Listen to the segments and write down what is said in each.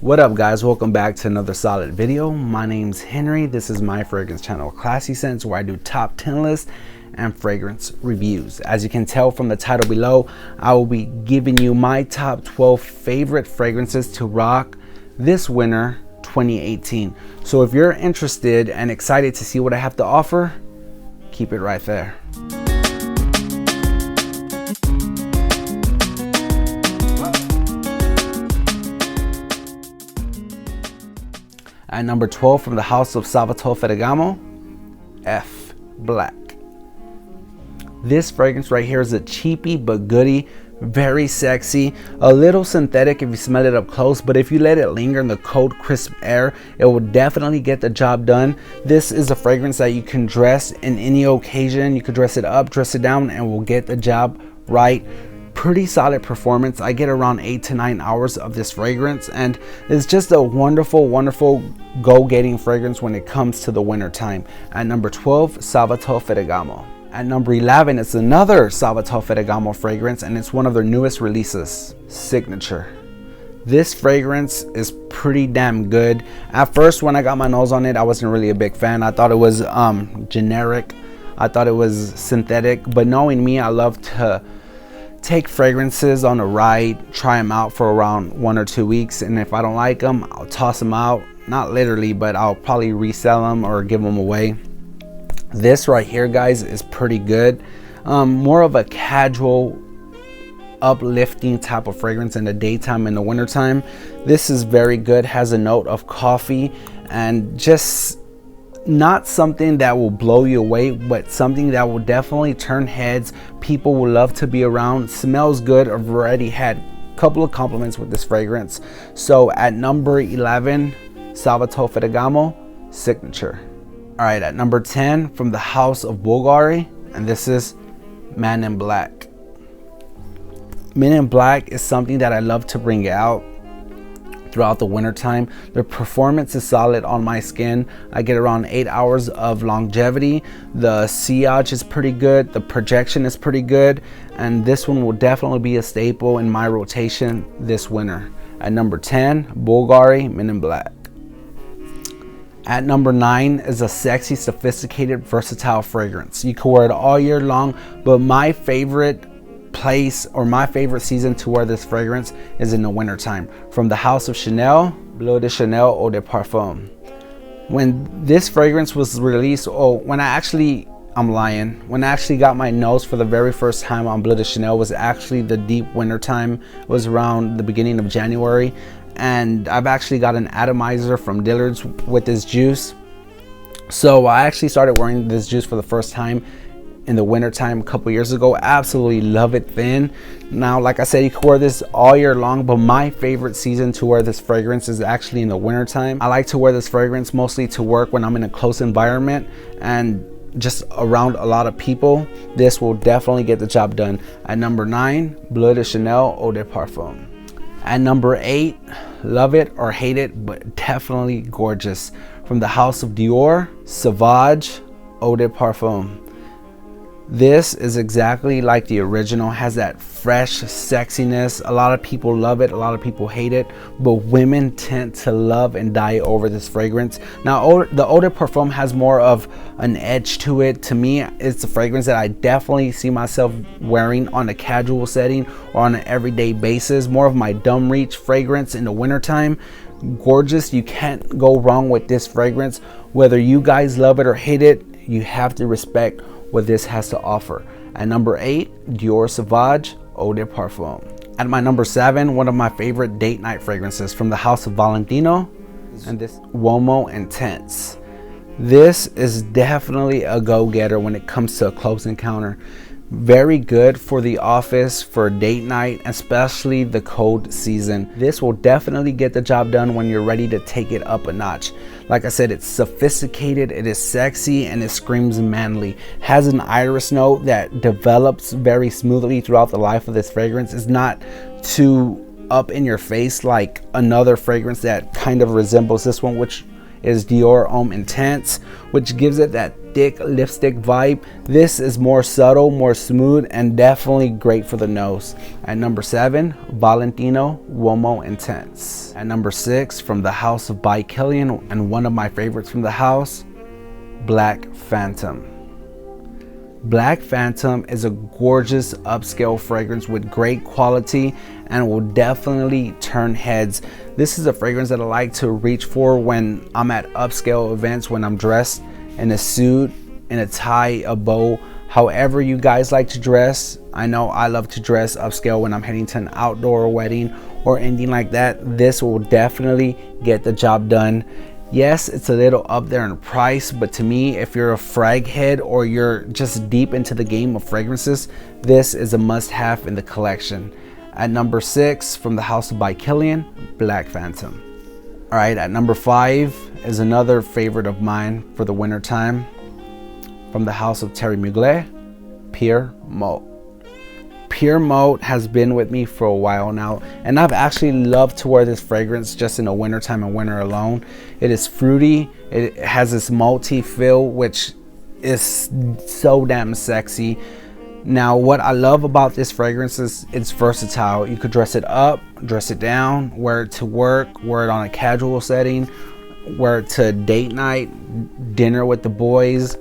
What up guys, welcome back to another solid video. My name's Henry. This is my fragrance channel, Classy Scents, where I do top 10 lists and fragrance reviews. As you can tell from the title below, I will be giving you my top 12 favorite fragrances to rock this winter 2018. So if you're interested and excited to see what I have to offer, keep it right there. At number 12 from the house of Salvatore Ferragamo, F Black. This fragrance right here is a cheapy but goodie, very sexy, a little synthetic if you smell it up close, but if you let it linger in the cold, crisp air, it will definitely get the job done. This is a fragrance that you can dress in any occasion. You can dress it up, dress it down, and will get the job right. Pretty solid performance. I get around 8 to 9 hours of this fragrance, and it's just a wonderful go-getting fragrance when it comes to the winter time. At number 12, Salvatore Ferragamo. At number 11, it's another Salvatore Ferragamo fragrance, and it's one of their newest releases, Signature. This fragrance is pretty damn good. At first, when I got my nose on it, I wasn't really a big fan. I thought it was generic. I thought it was synthetic, but knowing me, I love to take fragrances on a ride, try them out for around 1 or 2 weeks, and if I don't like them, I'll toss them out. Not literally, but I'll probably resell them or give them away. This right here, guys, is pretty good. More of a casual, uplifting type of fragrance in the daytime and the wintertime. This is very good, has a note of coffee, and just not something that will blow you away, but something that will definitely turn heads. People will love to be around. Smells good. I've already had a couple of compliments with this fragrance. So at number 11, Salvatore Ferragamo, Signature. All right, at number 10 from the house of Bulgari, and this is Men in Black. Men in Black is something that I love to bring out throughout the winter time. The performance is solid on my skin. I get around 8 hours of longevity. The sillage is pretty good. The projection is pretty good, and this one will definitely be a staple in my rotation this winter. At number 10, Bulgari Men in Black. At number 9 is a sexy, sophisticated, versatile fragrance. You can wear it all year long, but my favorite place or my favorite season to wear this fragrance is in the winter time. From the house of Chanel, Bleu de Chanel Eau de Parfum. When this fragrance was released, when I actually got my nose for the very first time on Bleu de Chanel was actually the deep winter time. It was around the beginning of January, and I've actually got an atomizer from Dillard's with this juice. So I actually started wearing this juice for the first time in the winter time a couple years ago. Absolutely love it thin. Now, like I said, you can wear this all year long, but my favorite season to wear this fragrance is actually in the winter time. I like to wear this fragrance mostly to work when I'm in a close environment and just around a lot of people. This will definitely get the job done. At number 9, Bleu de Chanel Eau de Parfum. At number 8, love it or hate it, but definitely gorgeous. From the house of Dior Savage Eau de Parfum. This is exactly like the original, has that fresh sexiness. A lot of people love it, a lot of people hate it, but women tend to love and die over this fragrance. Now, the Eau de Parfum has more of an edge to it. To me, it's a fragrance that I definitely see myself wearing on a casual setting or on an everyday basis. More of my dumb reach fragrance in the wintertime. Gorgeous. You can't go wrong with this fragrance. Whether you guys love it or hate it, you have to respect what this has to offer. At number 8, Dior Savage Eau de Parfum. At my number 7, one of my favorite date night fragrances from the house of Valentino, and this Uomo Intense. This is definitely a go-getter when it comes to a close encounter. Very good for the office, for date night, especially the cold season. This will definitely get the job done when you're ready to take it up a notch. Like I said, it's sophisticated, it is sexy, and it screams manly. Has an iris note that develops very smoothly throughout the life of this fragrance. It's not too up in your face like another fragrance that kind of resembles this one, which is Dior Homme Intense, which gives it that thick lipstick vibe. This is more subtle, more smooth, and definitely great for the nose. At number 7, Valentino Uomo Intense. At number 6, from the house of by Killian, and one of my favorites from the house, Black Phantom. Black Phantom is a gorgeous upscale fragrance with great quality and will definitely turn heads. This is a fragrance that I like to reach for when I'm at upscale events, when I'm dressed in a suit, in a tie, a bow, however you guys like to dress. I know I love to dress upscale when I'm heading to an outdoor wedding or anything like that. This will definitely get the job done. Yes, it's a little up there in price, but to me, if you're a frag head or you're just deep into the game of fragrances, this is a must-have in the collection. At number 6, from the house of by Killian, Black Phantom. All right, at number 5 is another favorite of mine for the winter time. From the house of Thierry Mugler, Pure Mauve. Pure Mauve has been with me for a while now, and I've actually loved to wear this fragrance just in the winter time and winter alone. It is fruity, it has this malty feel, which is so damn sexy. Now, what I love about this fragrance is it's versatile. You could dress it up, dress it down, wear it to work, wear it on a casual setting, wear it to date night, dinner with the boys,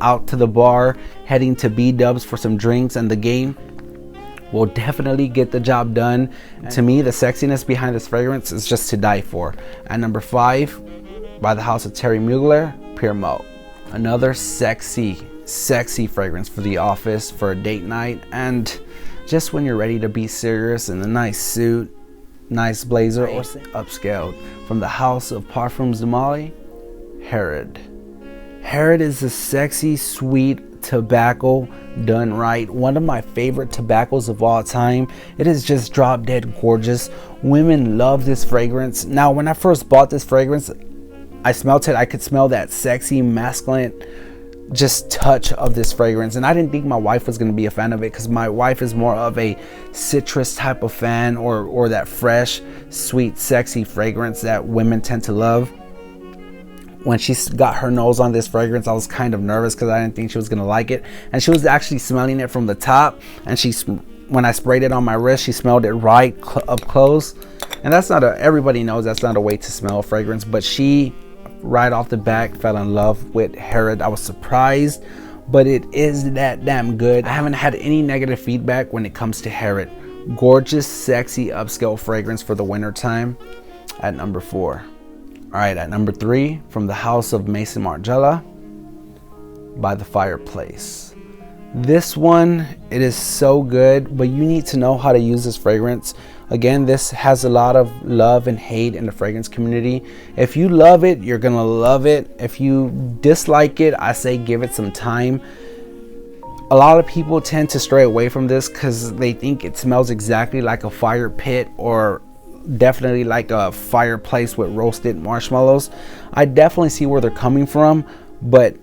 out to the bar, heading to B-dubs for some drinks, and the game will definitely get the job done. To me, the sexiness behind this fragrance is just to die for. At number 5, by the house of Thierry Mugler, Pure Mauve. Another sexy fragrance for the office, for a date night, and just when you're ready to be serious in a nice suit, nice blazer, or upscaled. From the house of Parfums de Mali, Herod. Herod is a sexy, sweet tobacco done right. One of my favorite tobaccos of all time. It is just drop dead gorgeous. Women love this fragrance. Now, when I first bought this fragrance, I smelled it. I could smell that sexy, masculine just touch of this fragrance, and I didn't think my wife was going to be a fan of it, because my wife is more of a citrus type of fan, or that fresh, sweet, sexy fragrance that women tend to love. When she got her nose on this fragrance, I was kind of nervous because I didn't think she was going to like it. And she was actually smelling it from the top. And when I sprayed it on my wrist, she smelled it right up close. And that's not everybody knows that's not a way to smell a fragrance. But she, right off the bat, fell in love with Herod. I was surprised, but it is that damn good. I haven't had any negative feedback when it comes to Herod. Gorgeous, sexy, upscale fragrance for the winter time. At number 4. All right, at number 3, from the house of Maison Margiela, By the Fireplace. This one, it is so good, but you need to know how to use this fragrance. Again, this has a lot of love and hate in the fragrance community. If you love it, you're gonna love it. If you dislike it, I say give it some time. A lot of people tend to stray away from this because they think it smells exactly like a fire pit, or definitely like a fireplace with roasted marshmallows. I definitely see where they're coming from, but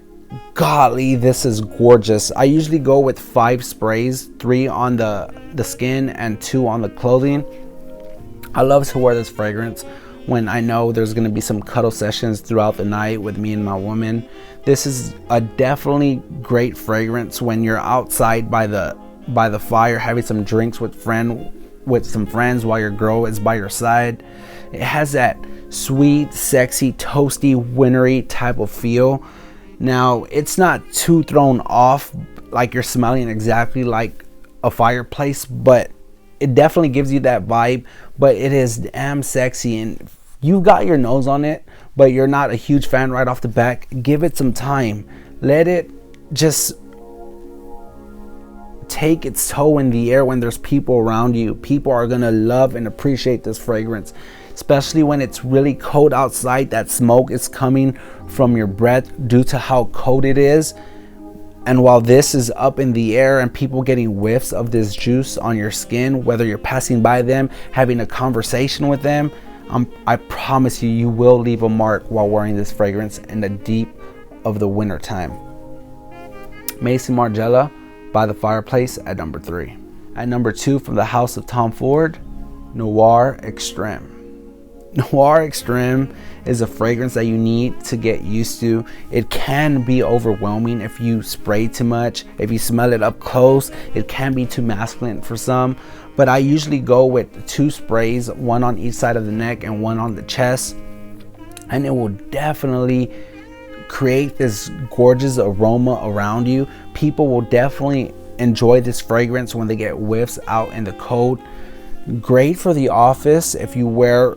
golly, this is gorgeous. I usually go with 5 sprays, 3 on the skin and 2 on the clothing. I love to wear this fragrance when I know there's going to be some cuddle sessions throughout the night with me and my woman. This is a definitely great fragrance when you're outside by the fire having some drinks with some friends while your girl is by your side. It has that sweet, sexy, toasty, wintry type of feel. Now, it's not too thrown off like you're smelling exactly like a fireplace, but it definitely gives you that vibe. But it is damn sexy, and you got your nose on it, but you're not a huge fan right off the bat. Give it some time. Let it just take its toe in the air when there's people around you. People are gonna love and appreciate this fragrance, especially when it's really cold outside. That smoke is coming from your breath due to how cold it is. And while this is up in the air and people getting whiffs of this juice on your skin, whether you're passing by them, having a conversation with them, I promise you, you will leave a mark while wearing this fragrance in the deep of the winter time. Maison Margiela, By the Fireplace, at number 3. At number 2, from the house of Tom Ford, Noir Extreme. Noir Extreme is a fragrance that you need to get used to. It can be overwhelming if you spray too much. If you smell it up close, it can be too masculine for some. But I usually go with 2 sprays, one on each side of the neck and one on the chest. And it will definitely create this gorgeous aroma around you. People will definitely enjoy this fragrance when they get whiffs out in the cold. Great for the office if you wear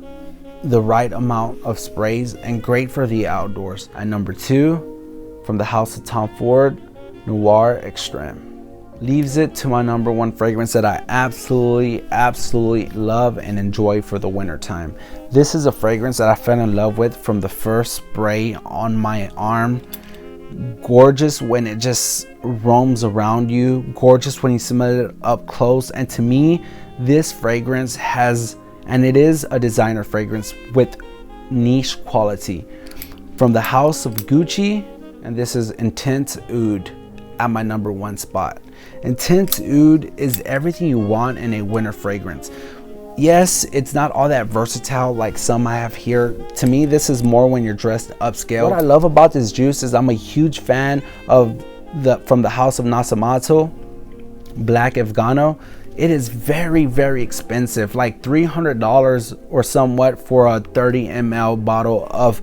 the right amount of sprays, and great for the outdoors. And number 2, from the house of Tom Ford, Noir Extreme. Leaves it to my number 1 fragrance that I absolutely love and enjoy for the winter time. This is a fragrance that I fell in love with from the first spray on my arm. Gorgeous when it just roams around you, gorgeous when you smell it up close. And to me, this fragrance has, and it is a designer fragrance with niche quality, from the house of Gucci, and this is Intense Oud at my number 1 spot. Intense Oud is everything you want in a winter fragrance. Yes, it's not all that versatile like some I have here. To me, this is more when you're dressed upscale. What I love about this juice is I'm a huge fan of from the house of Nasamato, Black Afghano. It is very expensive, like $300 or somewhat for a 30 ml bottle of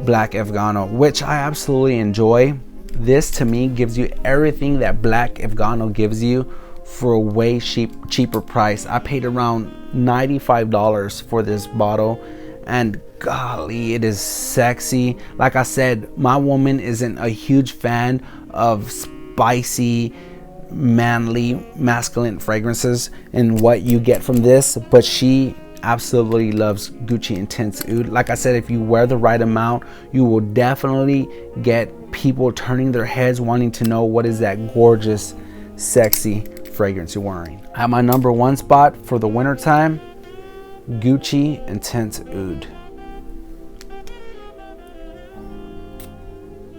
Black Afghano, which I absolutely enjoy. This to me gives you everything that Black Afghano gives you for a way cheaper price. I paid around $95 for this bottle, and golly, it is sexy. Like I said, my woman isn't a huge fan of spicy, manly, masculine fragrances and what you get from this, but she absolutely loves Gucci Intense Oud. Like I said, if you wear the right amount, you will definitely get people turning their heads wanting to know what is that gorgeous, sexy fragrance you're wearing. At my number 1 spot for the winter time, Gucci Intense Oud.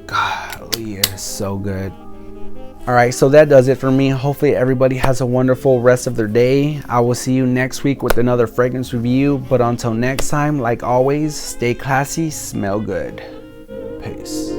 Golly, it is so good. Alright, so that does it for me. Hopefully everybody has a wonderful rest of their day. I will see you next week with another fragrance review. But until next time, like always, stay classy, smell good. Peace.